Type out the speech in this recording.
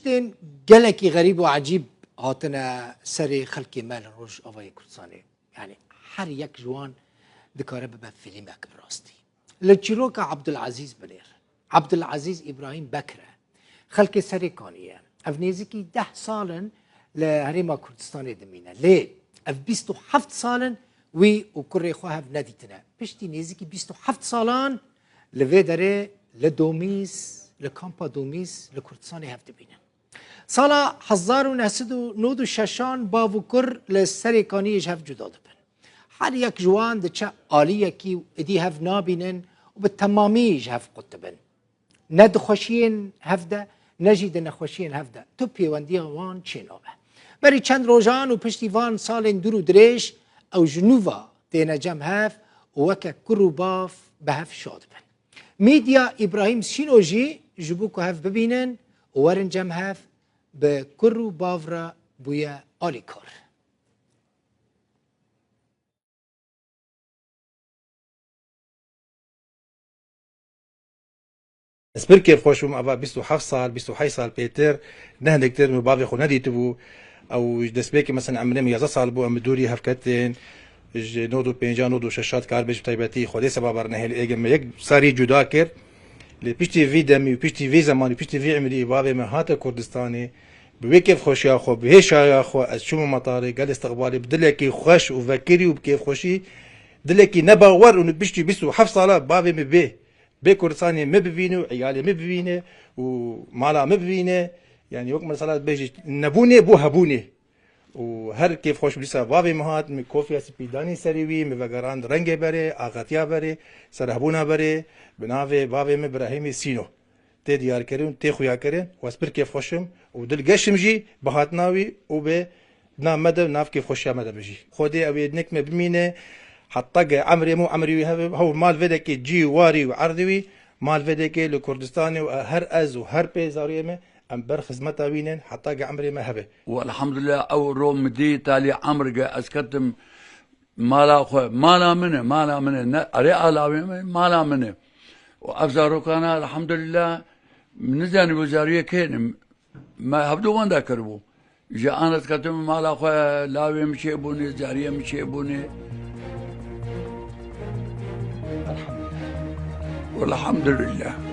تشتين قالكي غريب وعجيب هاتنا سري خلقي مال روج أفاي كردستاني يعني هر يك جوان دكاره ببا فيلمك براستي لچيروكا عبد العزيز بنير عبد العزيز إبراهيم بكرة خلقي سري كانية أفنيزيكي 10 سالن لهريما كردستاني دمينا ليه اف 27 سالن وي وكري خوها بناديتنا بشتي نيزيكي 27 سالان لفي داري لدوميس لكامبا دوميس لكردستاني هفت بينا سالا 1996 باوكر للسريكانيش هف جدا دبن هر يك جوان دچا آلية كي ادي هف نابينن وبالتماميش هف قطبن ند خوشين هفده نجد نخوشين هفده تو بيواندي وان چينوه بري چند روجان و پشتیوان سالن درو دريش او جنوبا دينا جم هف وكا كرو باف بهف شاد بن ميديا إبراهيم سينوجي جبوكو هف ببينن وورن جم هف بكرو بافرا بويا آليكار سبركي خوشم أبا 27 سال 28 سال بيتر نهن كتير من بابي خو ندي تبو او دسبيكي مثلا عمري 11 سال بو ام دوري هفكتين نودو بينجا نودو شاشات كار بيج تايبتي خودي سبب برنه ايجم يك ساري جدا كر لي بيشتي في دمي بيشتي في زماني بيشتي في عمري بابي ما هات كردستاني بكيف خوش يا خو بهش يا خو اشوم مطاري قال استقبالي بدلكي خوش وفكري وبكيف خوشي دلكي نباور ونبشتي بيسو حف صلاه بابي مبي بكردستاني مبينه عيالي مبينه ومالا مبينه يعني وقت مثلا بيجي نبوني بو هبوني وهر كيف خوش بليسا بابي مهات من كوفيا سبيداني سريوي من وقران رنگي بري آغاتيا بري سرهبونا بري بناوي بابي من ابراهيمي سينو تي ديار كرين تي خويا كرين واسبر كيف خوشم ودل قشم جي بهاتناوي وبي نام مدى ناف كيف خوشيا مدى بجي خودي اوي نكمة بمينة حطق عمري مو عمري هو مال فيدكي جي واري وعرضوي مال فيدكي لكردستاني وهر از وهر بيزاريمه ام بر خدمتا وينن حتى عمري ما هبه والحمد لله او روم دي تالي عمري اسكتم مالا منه اري علاوي مالا منه وافزارو كان الحمد لله نزاني وزاريه كين ما هبدو وان ذكربو جا انا اسكتم مالا خو لاوي مشي بوني زاريه مشي بوني والحمد لله